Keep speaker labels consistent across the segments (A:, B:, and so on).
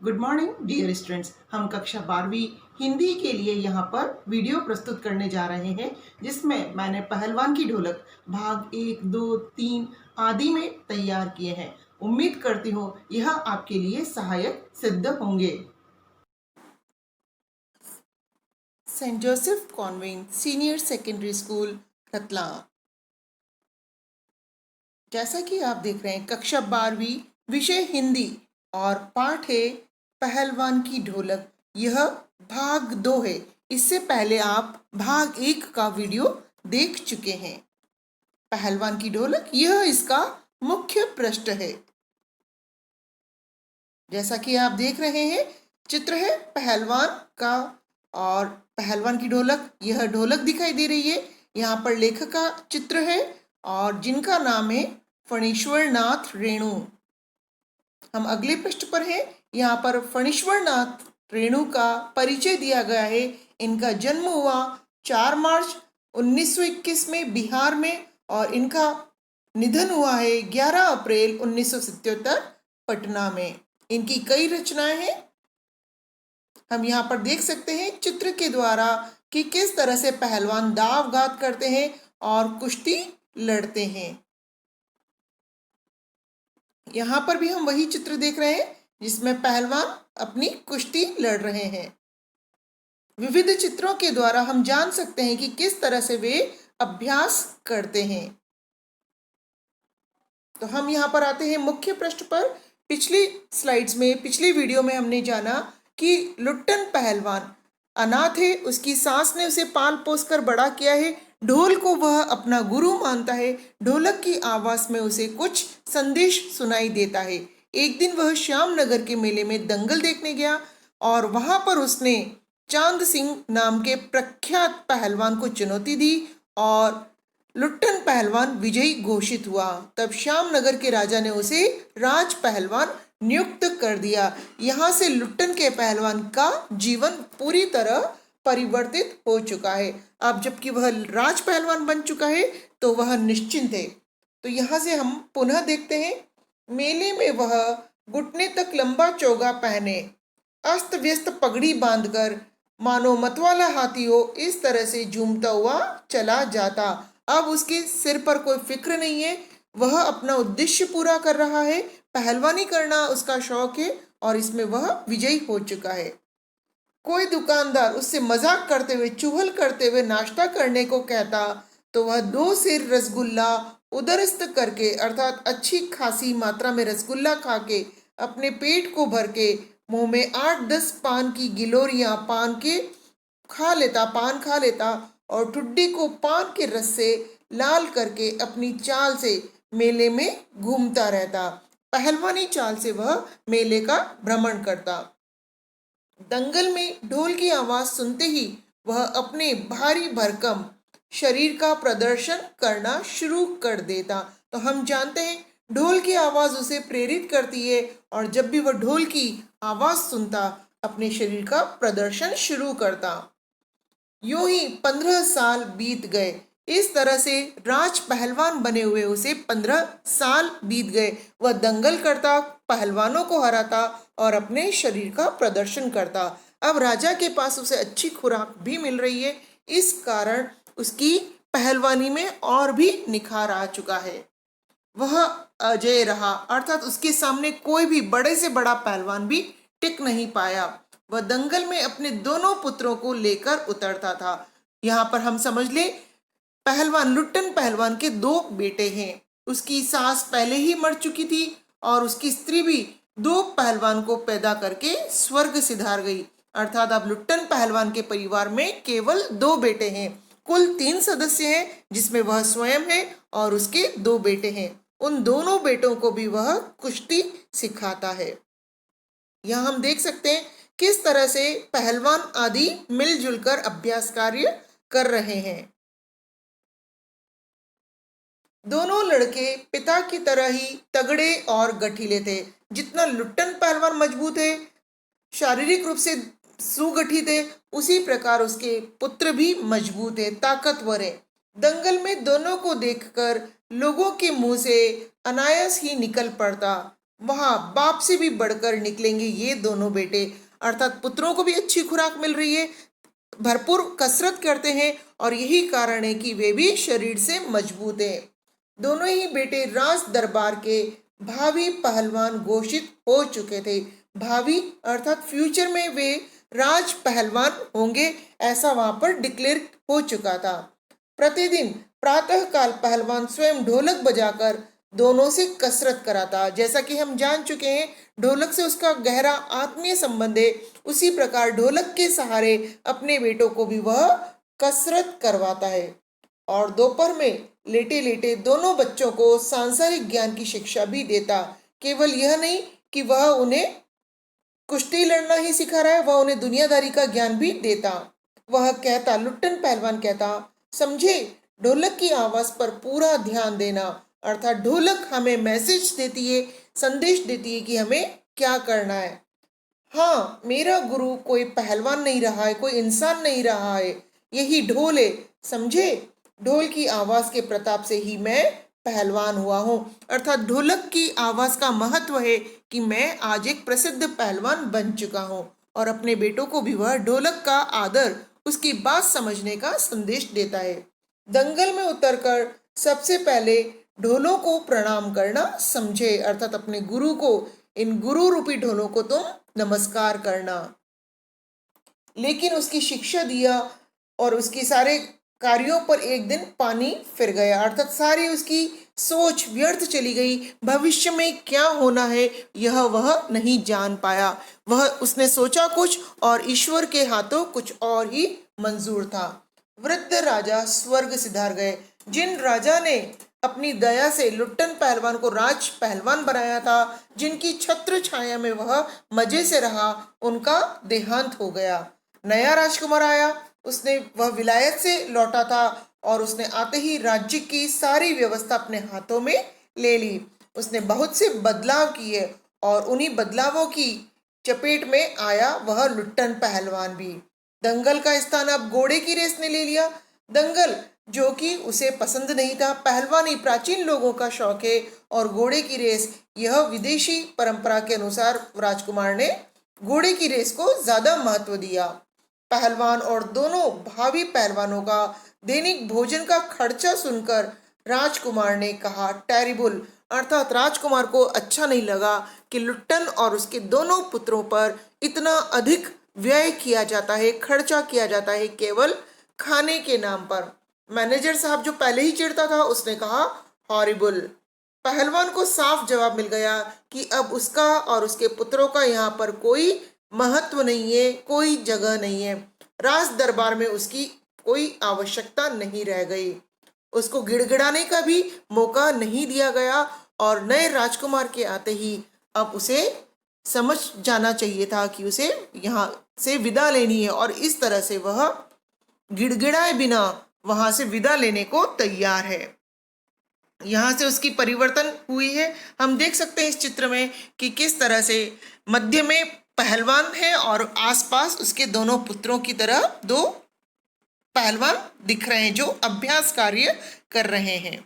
A: Good morning dear students. हम कक्षा 12वीं हिंदी के लिए यहाँ पर वीडियो प्रस्तुत करने जा रहे हैं, जिसमें मैंने पहलवान की ढोलक भाग 1, 2, 3 आदि में तैयार किए हैं। उम्मीद करती हूँ यह आपके लिए सहायक सिद्ध होंगे। Saint Joseph convent senior secondary school, Ratlam. जैसा कि आप देख रहे हैं, कक्षा 12वीं, विषय हिंदी और पाठ है पहलवान की ढोलक। यह भाग 2 है। इससे पहले आप भाग 1 का वीडियो देख चुके हैं। पहलवान की ढोलक यह इसका मुख्य पृष्ठ है। जैसा कि आप देख रहे हैं, चित्र है पहलवान का और पहलवान की ढोलक, यह ढोलक दिखाई दे रही है। यहाँ पर लेखक का चित्र है और जिनका नाम है फणीश्वर नाथ रेणु। हम अगले पृष्ठ पर हैं। यहाँ पर फणीश्वर नाथ रेणु का परिचय दिया गया है। इनका जन्म हुआ 4 मार्च 1921 में बिहार में और इनका निधन हुआ है 11 अप्रैल 1977 पटना में। इनकी कई रचनाएं हैं। हम यहाँ पर देख सकते हैं चित्र के द्वारा कि किस तरह से पहलवान दाव घात करते हैं और कुश्ती लड़ते हैं। यहाँ पर भी हम वही चित्र देख रहे हैं जिसमें पहलवान अपनी कुश्ती लड़ रहे हैं। विविध चित्रों के द्वारा हम जान सकते हैं कि किस तरह से वे अभ्यास करते हैं। तो हम यहाँ पर आते हैं मुख्य पृष्ठ पर। पिछली स्लाइड्स में, पिछली वीडियो में हमने जाना कि लुट्टन पहलवान अनाथ है। उसकी सास ने उसे पाल पोस कर बड़ा किया है। ढोल को वह अपना गुरु मानता है। ढोलक की आवाज में उसे कुछ संदेश सुनाई देता है। एक दिन वह श्याम नगर के मेले में दंगल देखने गया और वहां पर उसने चांद सिंह नाम के प्रख्यात पहलवान को चुनौती दी और लुट्टन पहलवान विजयी घोषित हुआ। तब श्यामनगर के राजा ने उसे राज पहलवान नियुक्त कर दिया। यहाँ से लुट्टन के पहलवान का जीवन पूरी तरह परिवर्तित हो चुका है। अब जबकि वह राज पहलवान बन चुका है तो वह निश्चिंत है। तो यहाँ से हम पुनः देखते हैं, मेले में वह घुटने तक लंबा चोगा पहने, अस्त व्यस्त पगड़ी बांधकर मानो मतवाला हाथी हो, इस तरह से झूमता हुआ चला जाता। अब उसके सिर पर कोई फिक्र नहीं है। वह अपना उद्देश्य पूरा कर रहा है। पहलवानी करना उसका शौक है और इसमें वह विजयी हो चुका है। कोई दुकानदार उससे मजाक करते हुए, चुगल करते हुए नाश्ता करने को कहता तो वह 2 सेर रसगुल्ला उदरस्त करके, अर्थात अच्छी खासी मात्रा में रसगुल्ला खा के अपने पेट को भर के मुंह में 8-10 पान की गिलोरियां पान खा लेता और ठुड्डी को पान के रस से लाल करके अपनी चाल से मेले में घूमता रहता। पहलवानी चाल से वह मेले का भ्रमण करता। दंगल में ढोल की आवाज सुनते ही वह अपने भारी भरकम शरीर का प्रदर्शन करना शुरू कर देता। तो हम जानते हैं ढोल की आवाज उसे प्रेरित करती है और जब भी वह ढोल की आवाज सुनता अपने शरीर का प्रदर्शन शुरू करता। यूं ही 15 साल बीत गए। इस तरह से राज पहलवान बने हुए उसे 15 साल बीत गए। वह दंगल करता, पहलवानों को हराता और अपने शरीर का प्रदर्शन करता। अब राजा के पास उसे अच्छी खुराक भी मिल रही है, इस कारण उसकी पहलवानी में और भी निखार आ चुका है। वह अजय रहा, अर्थात उसके सामने कोई भी बड़े से बड़ा पहलवान भी टिक नहीं पाया। वह दंगल में अपने दोनों पुत्रों को लेकर उतरता था। यहाँ पर हम समझ ले, पहलवान लुट्टन पहलवान के 2 बेटे हैं। उसकी सास पहले ही मर चुकी थी और उसकी स्त्री भी 2 पहलवान को पैदा करके स्वर्ग सिधार गई। अर्थात अब लुट्टन पहलवान के परिवार में केवल 2 बेटे हैं। कुल 3 सदस्य हैं, जिसमें वह स्वयं है और उसके 2 बेटे हैं। उन दोनों बेटों को भी वह कुश्ती सिखाता है। यहाँ हम देख सकते हैं किस तरह से पहलवान आदि मिलजुल कर अभ्यास कार्य कर रहे हैं। दोनों लड़के पिता की तरह ही तगड़े और गठीले थे। जितना लुट्टन पहलवान मजबूत है, शारीरिक रूप से सुगठित है, उसी प्रकार उसके पुत्र भी मजबूत है, ताकतवर है। दंगल में दोनों को देखकर लोगों के मुंह से अनायास ही निकल पड़ता, वहाँ बाप से भी बढ़कर निकलेंगे ये दोनों बेटे। अर्थात पुत्रों को भी अच्छी खुराक मिल रही है, भरपूर कसरत करते हैं और यही कारण है कि वे भी शरीर से मजबूत हैं। दोनों ही बेटे राज दरबार के भावी पहलवान घोषित हो चुके थे। भावी अर्थात फ्यूचर में वे राज पहलवान होंगे, ऐसा वहां पर डिक्लेयर हो चुका था। प्रतिदिन प्रातःकाल पहलवान स्वयं ढोलक बजाकर दोनों से कसरत कराता। जैसा कि हम जान चुके हैं, ढोलक से उसका गहरा आत्मीय संबंध है, उसी प्रकार ढोलक के सहारे अपने बेटों को भी वह कसरत करवाता है। और दोपहर में लेटे लेटे दोनों बच्चों को सांसारिक ज्ञान की शिक्षा भी देता। केवल यह नहीं कि वह उन्हें कुश्ती लड़ना ही सिखा रहा है, वह उन्हें दुनियादारी का ज्ञान भी देता। वह कहता, लुट्टन पहलवान कहता, समझे, ढोलक की आवाज पर पूरा ध्यान देना। अर्थात ढोलक हमें मैसेज देती है, संदेश देती है कि हमें क्या करना है। हाँ, मेरा गुरु कोई पहलवान नहीं रहा है, कोई इंसान नहीं रहा है, यही ढोल है, समझे। ढोल की आवाज के प्रताप से ही मैं पहलवान हुआ हूँ। अर्थात ढोलक की आवाज का महत्व है कि मैं आज एक प्रसिद्ध पहलवान बन चुका हूँ। और अपने बेटों को भी वह ढोलक का आदर, उसकी बात समझने का संदेश देता है। दंगल में उतरकर सबसे पहले ढोलों को प्रणाम करना, समझे। अर्थात अपने गुरु को, इन गुरु रूपी ढोलों को तुम नमस्कार करना। लेकिन उसकी शिक्षा दिया और उसकी सारे कार्यों पर एक दिन पानी फिर गया। अर्थात सारी उसकी सोच व्यर्थ चली गई। भविष्य में क्या होना है यह वह नहीं जान पाया। वह उसने सोचा कुछ और ईश्वर के हाथों कुछ और ही मंजूर था। वृद्ध राजा स्वर्ग सिधार गए। जिन राजा ने अपनी दया से लुट्टन पहलवान को राज पहलवान बनाया था, जिनकी छत्र छाया में वह मजे से रहा, उनका देहांत हो गया। नया राजकुमार आया। वह विलायत से लौटा था और उसने आते ही राज्य की सारी व्यवस्था अपने हाथों में ले ली। उसने बहुत से बदलाव किए और उन्हीं बदलावों की चपेट में आया वह लुट्टन पहलवान भी। दंगल का स्थान अब घोड़े की रेस ने ले लिया। दंगल जो कि उसे पसंद नहीं था, पहलवानी प्राचीन लोगों का शौक है और घोड़े की रेस यह विदेशी परंपरा के अनुसार राजकुमार ने घोड़े की रेस को ज्यादा महत्व दिया। पहलवान और दोनों भावी पहलवानों का दैनिक भोजन का खर्चा सुनकर राजकुमार ने कहा, टेरिबल। अर्थात राजकुमार को अच्छा नहीं लगा कि लुट्टन और उसके दोनों पुत्रों पर इतना अधिक व्यय किया जाता है, खर्चा किया जाता है केवल खाने के नाम पर। मैनेजर साहब जो पहले ही चिढ़ता था, उसने कहा, हॉरिबल। पहलवान को साफ जवाब मिल गया कि अब उसका और उसके पुत्रों का यहाँ पर कोई महत्व नहीं है, कोई जगह नहीं है। राज दरबार में उसकी कोई आवश्यकता नहीं रह गई। उसको गिड़गिड़ाने का भी मौका नहीं दिया गया और नए राजकुमार के आते ही अब उसे समझ जाना चाहिए था कि उसे यहाँ से विदा लेनी है और इस तरह से वह गिड़गिड़ाए बिना वहां से विदा लेने को तैयार है। यहाँ से उसकी परिवर्तन हुई है। हम देख सकते हैं इस चित्र में कि किस तरह से मध्य में पहलवान है और आसपास उसके दोनों पुत्रों की तरह दो पहलवान दिख रहे हैं जो अभ्यास कार्य कर रहे हैं।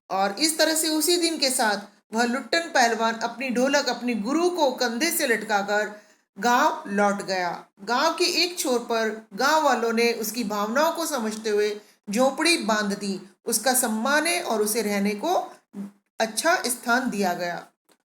A: और इस तरह से उसी दिन के साथ वह लुट्टन पहलवान अपनी ढोलक अपनी गुरु को कंधे से लटकाकर गांव लौट गया। गांव के एक छोर पर गांव वालों ने उसकी भावनाओं को समझते हुए झोपड़ी बांध दी। उसका सम्मान है और उसे रहने को अच्छा स्थान दिया गया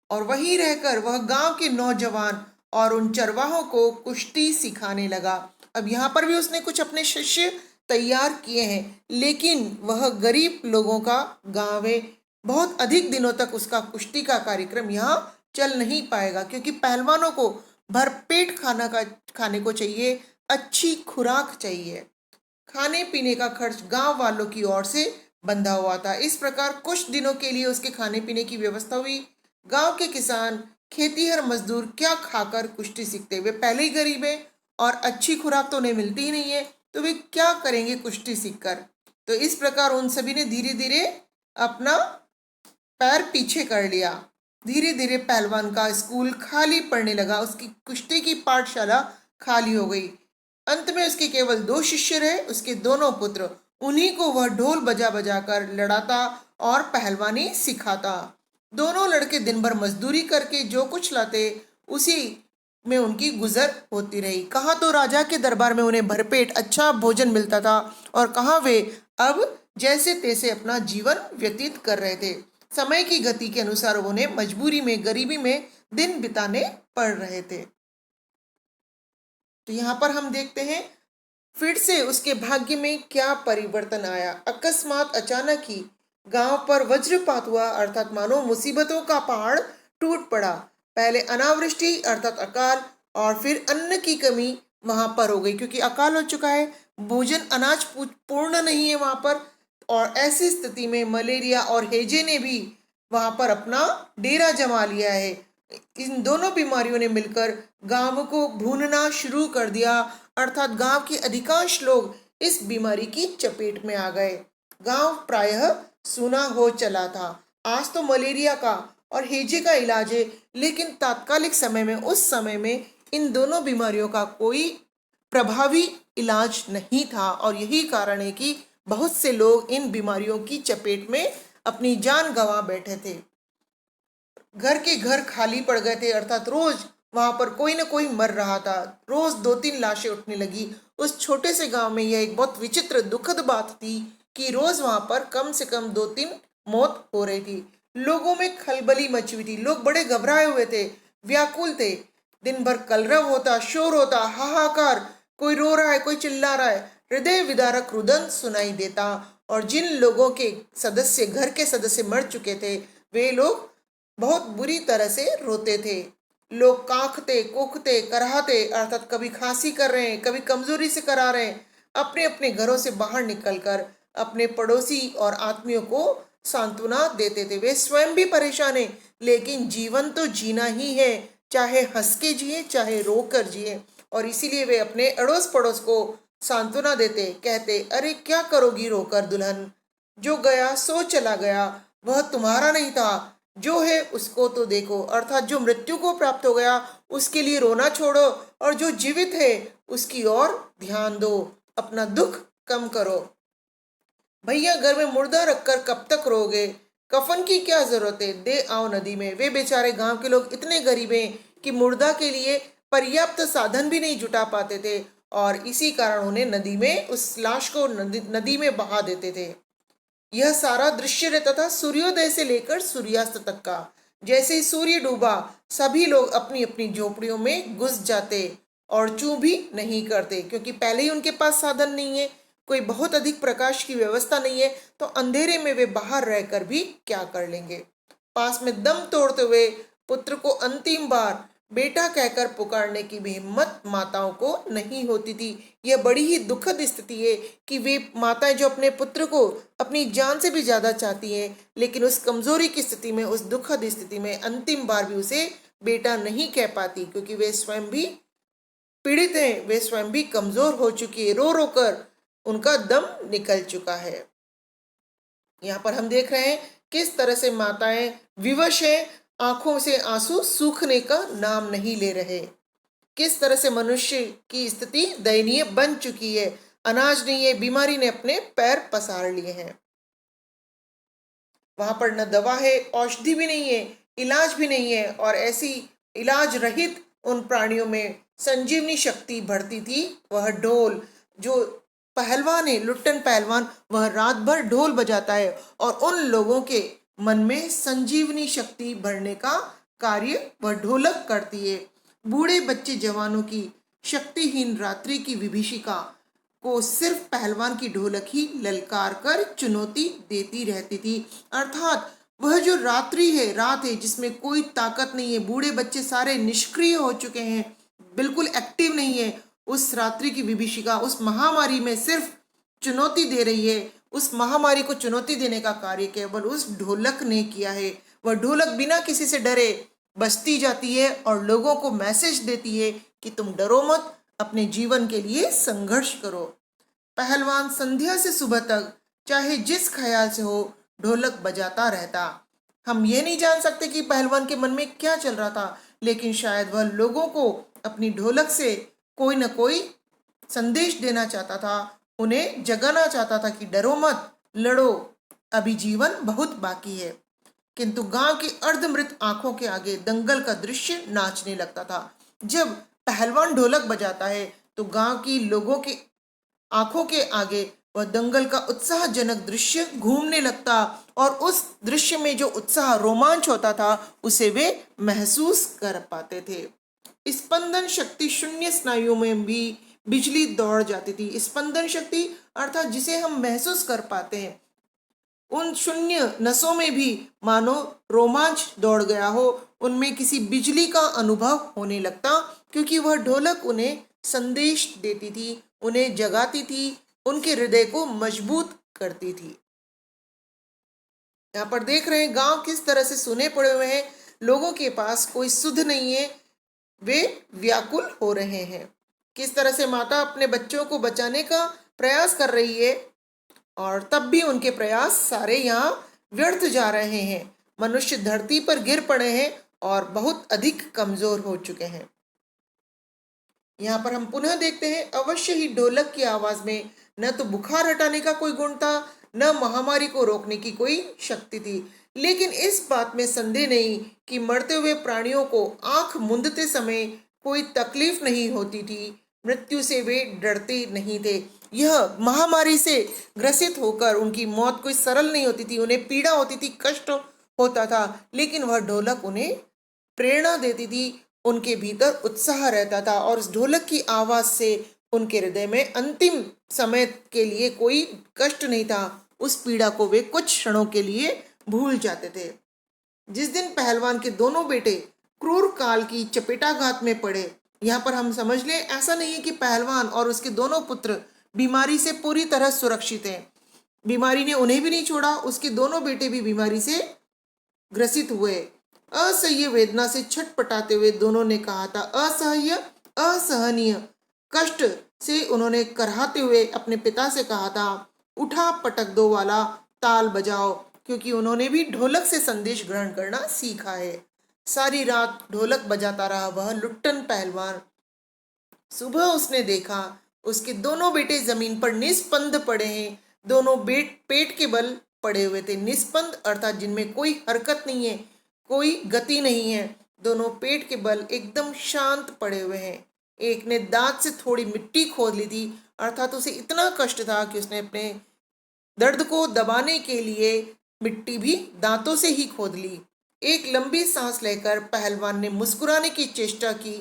A: और वहीं रहकर वह गांव के नौजवान और उन चरवाहों को कुश्ती सिखाने लगा। अब यहाँ पर भी उसने कुछ अपने शिष्य तैयार किए हैं, लेकिन वह गरीब लोगों का गांव है। बहुत अधिक दिनों तक उसका कुश्ती का कार्यक्रम यहाँ चल नहीं पाएगा क्योंकि पहलवानों को भरपेट खाने को चाहिए, अच्छी खुराक चाहिए। खाने पीने का खर्च गांव वालों की ओर से बंधा हुआ था। इस प्रकार कुछ दिनों के लिए उसके खाने पीने की व्यवस्था हुई। गांव के किसान खेतीहर मजदूर क्या खाकर कुश्ती सीखते? वे पहले ही गरीब हैं और अच्छी खुराक तो उन्हें मिलती ही नहीं है, तो वे क्या करेंगे कुश्ती सीखकर? तो इस प्रकार उन सभी ने धीरे धीरे अपना पैर पीछे कर लिया। धीरे धीरे पहलवान का स्कूल खाली पड़ने लगा, उसकी कुश्ती की पाठशाला खाली हो गई। अंत में उसके केवल दो शिष्य रहे, उसके दोनों पुत्र। उन्हीं को वह ढोल बजा बजा कर लड़ाता और पहलवानी सिखाता। दोनों लड़के दिन भर मजदूरी करके जो कुछ लाते उसी में उनकी गुजर होती रही। कहाँ तो राजा के दरबार में उन्हें भरपेट अच्छा भोजन मिलता था और कहाँ वे अब जैसे तैसे अपना जीवन व्यतीत कर रहे थे। समय की गति के अनुसार उन्हें मजबूरी में, गरीबी में दिन बिताने पड़ रहे थे। तो यहाँ पर हम देखते हैं फिर से उसके भाग्य में क्या परिवर्तन आया। अकस्मात अचानक ही गांव पर वज्रपात हुआ, अर्थात मानो मुसीबतों का पहाड़ टूट पड़ा। पहले अनावृष्टि अर्थात अकाल, और फिर अन्न की कमी वहां पर हो गई, क्योंकि अकाल हो चुका है, भोजन अनाज पूर्ण नहीं है वहां पर। और ऐसी स्थिति में मलेरिया और हेजे ने भी वहां पर अपना डेरा जमा लिया है। इन दोनों बीमारियों ने मिलकर गांव को भूनना शुरू कर दिया, अर्थात गांव के अधिकांश लोग इस बीमारी की चपेट में आ गए। गांव प्रायः सूना हो चला था। आज तो मलेरिया का और हेजे का इलाज है, लेकिन तात्कालिक समय में, उस समय में इन दोनों बीमारियों का कोई प्रभावी इलाज नहीं था। और यही कारण है कि बहुत से लोग इन बीमारियों की चपेट में अपनी जान गंवा बैठे थे। घर के घर खाली पड़ गए थे, अर्थात रोज वहां पर कोई ना कोई मर रहा था। रोज 2-3 लाशें उठने लगी। उस छोटे से गांव में यह एक बहुत विचित्र दुखद बात थी कि रोज वहां पर कम से कम 2-3 मौत हो रही थी। लोगों में खलबली मची हुई थी। लोग बड़े घबराए हुए थे, व्याकुल थे। दिन भर कलरव होता, शोर होता, हाहाकार, कोई रो रहा है, कोई चिल्ला रहा है, हृदय विदारक रुदन सुनाई देता। और जिन लोगों के सदस्य, घर के सदस्य मर चुके थे, वे लोग बहुत बुरी तरह से रोते थे। लोग कांखते, कोखते, कराहते, अर्थात कभी खांसी कर रहे हैं, कभी कमजोरी से करा रहे हैं, अपने अपने घरों से बाहर निकलकर अपने पड़ोसी और आत्मियों को सांत्वना देते थे। वे स्वयं भी परेशान हैं, लेकिन जीवन तो जीना ही है, चाहे हंस के जिए चाहे रो कर जिए। और इसीलिए वे अपने अड़ोस पड़ोस को सांत्वना देते, कहते, अरे क्या करोगी रोकर दुल्हन, जो गया सो चला गया, वह तुम्हारा नहीं था, जो है उसको तो देखो। अर्थात जो मृत्यु को प्राप्त हो गया उसके लिए रोना छोड़ो, और जो जीवित है उसकी ओर ध्यान दो, अपना दुख कम करो। भैया घर में मुर्दा रखकर कब तक रोगे, कफन की क्या जरूरत है, दे आओ नदी में। वे बेचारे गांव के लोग इतने गरीब हैं कि मुर्दा के लिए पर्याप्त साधन भी नहीं जुटा पाते थे, और इसी कारण उन्हें नदी में, उस लाश को नदी में बहा देते थे। यह सारा दृश्य रहता था सूर्योदय से लेकर सूर्यास्त तक का। जैसे ही सूर्य डूबा, सभी लोग अपनी अपनी झोपड़ियों में घुस जाते और चूं भी नहीं करते, क्योंकि पहले ही उनके पास साधन नहीं है, कोई बहुत अधिक प्रकाश की व्यवस्था नहीं है, तो अंधेरे में वे बाहर रहकर भी क्या कर लेंगे। पास में दम तोड़ते हुए पुत्र को अंतिम बार बेटा कहकर पुकारने की भी हिम्मत माताओं को नहीं होती थी। यह बड़ी ही दुखद स्थिति है कि वे माताएं जो अपने पुत्र को अपनी जान से भी ज्यादा चाहती हैं, लेकिन उस कमजोरी की स्थिति में, उस दुखद स्थिति में अंतिम बार भी उसे बेटा नहीं कह पाती, क्योंकि वे स्वयं भी पीड़ित हैं, वे स्वयं भी कमजोर हो चुकी है, रो रो कर उनका दम निकल चुका है। यहाँ पर हम देख रहे हैं किस तरह से माताएं विवश हैं, आंखों से आंसू सूखने का नाम नहीं ले रहे। किस तरह से मनुष्य की स्थिति दयनीय बन चुकी है। अनाज नहीं है, बीमारी ने अपने पैर पसार लिए हैं। वहां पर न दवा है, औषधि भी नहीं है, इलाज भी नहीं है, और ऐसी इलाज रहित उन प्राणियों में संजीवनी शक्ति बढ़ती थी। वह ढोल, जो पहलवान है, लुट्टन पहलवान, वह रात भर ढोल बजाता है और उन लोगों के मन में संजीवनी शक्ति भरने का कार्य वह ढोलक करती है। बूढ़े बच्चे जवानों की शक्तिहीन रात्रि की विभीषिका को सिर्फ पहलवान की ढोलक ही ललकार कर चुनौती देती रहती थी। अर्थात वह जो रात्रि है, रात है जिसमें कोई ताकत नहीं है, बूढ़े बच्चे सारे निष्क्रिय हो चुके हैं, बिल्कुल एक्टिव नहीं है, उस रात्रि की विभीषिका उस महामारी में सिर्फ चुनौती दे रही है। उस महामारी को चुनौती देने का कार्य केवल उस ढोलक ने किया है। वह ढोलक बिना किसी से डरे बजती जाती है और लोगों को मैसेज देती है कि तुम डरो मत, अपने जीवन के लिए संघर्ष करो। पहलवान संध्या से सुबह तक चाहे जिस ख्याल से हो ढोलक बजाता रहता। हम ये नहीं जान सकते कि पहलवान के मन में क्या चल रहा था, लेकिन शायद वह लोगों को अपनी ढोलक से कोई न कोई संदेश देना चाहता था, उन्हें जगाना चाहता था कि डरो मत, लड़ो, अभी जीवन बहुत बाकी है। किंतु गांव की अर्धमृत आंखों के आगे दंगल का दृश्य नाचने लगता था। जब पहलवान ढोलक बजाता है तो गांव की लोगों के आंखों के आगे वह दंगल का उत्साहजनक दृश्य घूमने लगता और उस दृश्य में जो उत्साह रोमांच होता था उसे वे महसूस कर पाते थे। स्पंदन शक्ति शून्य स्नायुओं में भी बिजली दौड़ जाती थी। स्पंदन शक्ति अर्थात जिसे हम महसूस कर पाते हैं, उन शून्य नसों में भी मानो रोमांच दौड़ गया हो, उनमें किसी बिजली का अनुभव होने लगता, क्योंकि वह ढोलक उन्हें संदेश देती थी, उन्हें जगाती थी, उनके हृदय को मजबूत करती थी। यहाँ पर देख रहे हैं गांव किस तरह से सुने पड़े हुए हैं, लोगों के पास कोई सुध नहीं है, वे व्याकुल हो रहे हैं। किस तरह से माता अपने बच्चों को बचाने का प्रयास कर रही है और तब भी उनके प्रयास सारे यहाँ व्यर्थ जा रहे हैं। मनुष्य धरती पर गिर पड़े हैं और बहुत अधिक कमजोर हो चुके हैं। यहाँ पर हम पुनः देखते हैं, अवश्य ही ढोलक की आवाज में न तो बुखार हटाने का कोई गुण था, न महामारी को रोकने की कोई शक्ति थी, लेकिन इस बात में संदेह नहीं कि मरते हुए प्राणियों को आंख मूंदते समय कोई तकलीफ नहीं होती थी, मृत्यु से वे डरते नहीं थे। यह महामारी से ग्रसित होकर उनकी मौत कोई सरल नहीं होती थी, उन्हें पीड़ा होती थी, कष्ट होता था, लेकिन वह ढोलक उन्हें प्रेरणा देती थी, उनके भीतर उत्साह रहता था और उस ढोलक की आवाज से उनके हृदय में अंतिम समय के लिए कोई कष्ट नहीं था। उस पीड़ा को वे कुछ क्षणों के लिए भूल जाते थे। जिस दिन पहलवान के दोनों बेटे क्रूर काल की चपेटाघात में पड़े, यहाँ पर हम समझ लें, ऐसा नहीं है कि पहलवान और उसके दोनों पुत्र बीमारी से पूरी तरह सुरक्षित हैं। बीमारी ने उन्हें भी नहीं छोड़ा, उसके दोनों बेटे भी बीमारी से ग्रसित हुए। असह्य वेदना से छटपटाते हुए दोनों ने कहा था, असह्य असहनीय कष्ट से उन्होंने कराहते हुए अपने पिता से कहा था, उठा पटक दो वाला ताल बजाओ, क्योंकि उन्होंने भी ढोलक से संदेश ग्रहण करना सीखा है। सारी रात ढोलक बजाता रहा वह लुट्टन पहलवान। सुबह उसने देखा उसके दोनों बेटे जमीन पर निस्पंद पड़े हैं, दोनों पेट के बल पड़े हुए थे। निस्पंद अर्थात जिनमें कोई हरकत नहीं है, कोई गति नहीं है, दोनों पेट के बल एकदम शांत पड़े हुए हैं। एक ने दांत से थोड़ी मिट्टी खोद ली थी, अर्थात उसे इतना कष्ट था कि उसने अपने दर्द को दबाने के लिए मिट्टी भी दांतों से ही खोद ली। एक लंबी सांस लेकर पहलवान ने मुस्कुराने की चेष्टा की।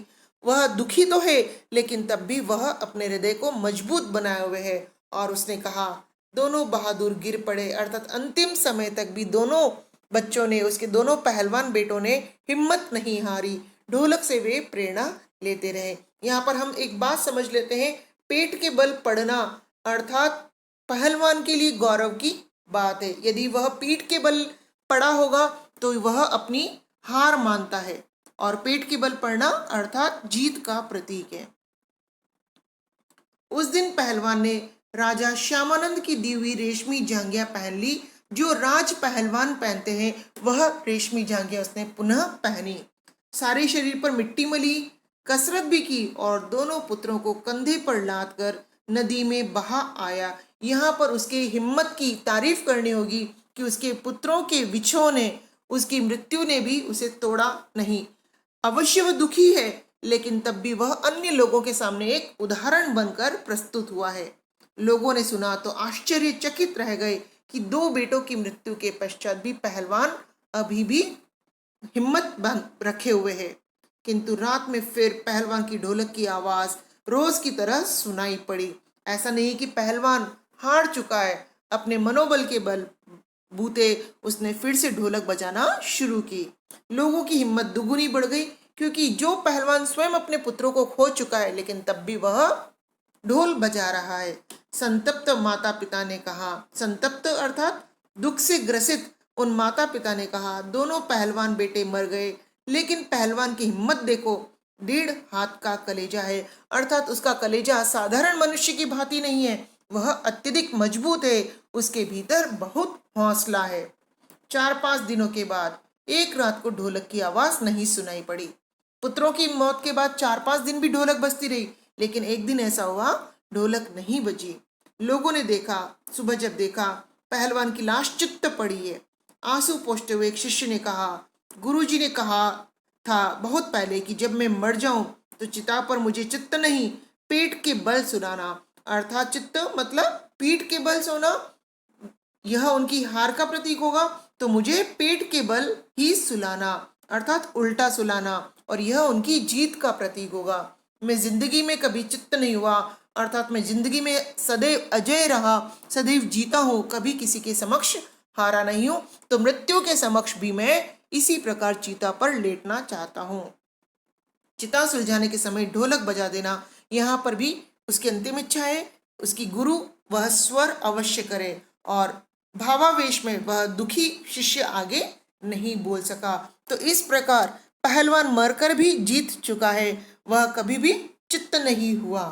A: वह दुखी तो है, लेकिन तब भी वह अपने हृदय को मजबूत बनाए हुए है और उसने कहा, दोनों बहादुर गिर पड़े, अर्थात अंतिम समय तक भी दोनों बच्चों ने, उसके दोनों पहलवान बेटों ने हिम्मत नहीं हारी, ढोलक से वे प्रेरणा लेते रहे। यहाँ पर हम एक बात समझ लेते हैं, पेट के बल पड़ना अर्थात पहलवान के लिए गौरव की बात है। यदि वह पीठ के बल पड़ा होगा तो वह अपनी हार मानता है, और पेट के बल पड़ना अर्थात जीत का प्रतीक है। उस दिन पहलवान ने राजा श्यामानंद की दी हुई रेशमी जांघिया पहन ली, जो राज पहलवान पहनते हैं, वह रेशमी जांघिया उसने पुनः पहनी। सारे शरीर पर मिट्टी मली, कसरत भी की और दोनों पुत्रों को कंधे पर लाद कर नदी में बहा आया। यहाँ पर उसके हिम्मत की तारीफ करनी होगी कि उसके पुत्रों के विछोह ने, उसकी मृत्यु ने भी उसे तोड़ा नहीं। अवश्य वह दुखी है, लेकिन तब भी वह अन्य लोगों के सामने एक उदाहरण बनकर प्रस्तुत हुआ है। लोगों ने सुना तो आश्चर्यचकित रह गए कि दो बेटों की मृत्यु के पश्चात भी पहलवान अभी भी हिम्मत रखे हुए है। किंतु रात में फिर पहलवान की ढोलक की आवाज रोज की तरह सुनाई पड़ी। ऐसा नहीं कि पहलवान हार चुका है, अपने मनोबल के बल बूते उसने फिर से ढोलक बजाना शुरू की। लोगों की हिम्मत दुगुनी बढ़ गई, क्योंकि जो पहलवान स्वयं अपने पुत्रों को खो चुका है, लेकिन तब भी वह ढोल बजा रहा है। संतप्त माता पिता ने कहा, संतप्त अर्थात दुख से ग्रसित उन माता पिता ने कहा, दोनों पहलवान बेटे मर गए, लेकिन पहलवान की हिम्मत देखो, 1.5 हाथ का कलेजा है, अर्थात उसका कलेजा साधारण मनुष्य की भांति नहीं है, वह अत्यधिक मजबूत है, उसके भीतर बहुत हौसला है। 4-5 दिनों के बाद एक रात को ढोलक की आवाज नहीं सुनाई पड़ी। पुत्रों की मौत के बाद 4-5 दिन भी ढोलक बजती रही, लेकिन एक दिन ऐसा हुआ ढोलक नहीं बजी। लोगों ने देखा, सुबह जब देखा पहलवान की लाश चित्त पड़ी है, आंसू पोंछते हुए एक शिष्य ने कहा, गुरुजी ने कहा था बहुत पहले कि जब मैं मर जाऊं तो चिता पर मुझे चित्त नहीं, पेट के बल सुलाना। अर्थात चित्त मतलब पीठ के बल सोना, यह उनकी हार का प्रतीक होगा, तो मुझे पेट के बल ही सुलाना अर्थात उल्टा सुलाना, और यह उनकी जीत का प्रतीक होगा। मैं जिंदगी में कभी चित्त नहीं हुआ, अर्थात मैं जिंदगी में सदैव अजय रहा, सदैव जीता हूँ, कभी किसी के समक्ष हारा नहीं हूँ, तो मृत्यु के समक्ष भी मैं इसी प्रकार चीता पर लेटना चाहता हूँ। चिता सुलझाने के समय ढोलक बजा देना, यहाँ पर भी उसकी अंतिम इच्छा है, उसकी गुरु वह स्वर अवश्य करे, और भावावेश में वह दुखी शिष्य आगे नहीं बोल सका। तो इस प्रकार पहलवान मरकर भी जीत चुका है, वह कभी भी चित्त नहीं हुआ।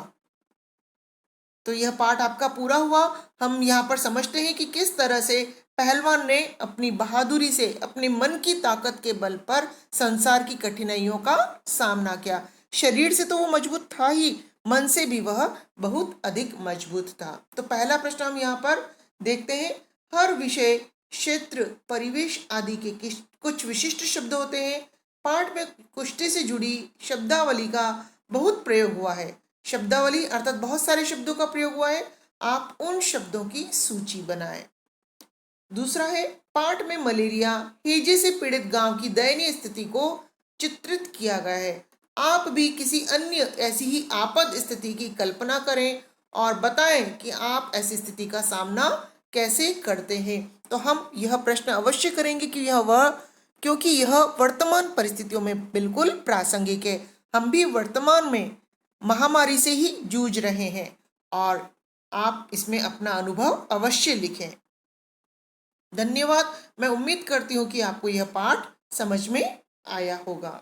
A: तो यह पाठ आपका पूरा हुआ। हम यहाँ पर समझते हैं कि किस तरह से पहलवान ने अपनी बहादुरी से, अपने मन की ताकत के बल पर संसार की कठिनाइयों का सामना किया। शरीर से तो वो मजबूत था ही, मन से भी वह बहुत अधिक मजबूत था। तो पहला प्रश्न हम यहाँ पर देखते हैं, हर विषय, क्षेत्र, परिवेश आदि के कुछ विशिष्ट शब्द होते हैं। पाठ में कुश्ती से जुड़ी शब्दावली का बहुत प्रयोग हुआ है। शब्दावली अर्थात बहुत सारे शब्दों का प्रयोग हुआ है, आप उन शब्दों की सूची बनाएं। दूसरा है, पाठ में मलेरिया, हैजे से पीड़ित गांव की दयनीय स्थिति को चित्रित किया गया है। आप भी किसी अन्य ऐसी ही आपात स्थिति की कल्पना करें और बताएं कि आप ऐसी स्थिति का सामना कैसे करते हैं। तो हम यह प्रश्न अवश्य करेंगे कि क्योंकि यह वर्तमान परिस्थितियों में बिल्कुल प्रासंगिक है। हम भी वर्तमान में महामारी से ही जूझ रहे हैं, और आप इसमें अपना अनुभव अवश्य लिखें। धन्यवाद। मैं उम्मीद करती हूँ कि आपको यह पाठ समझ में आया होगा।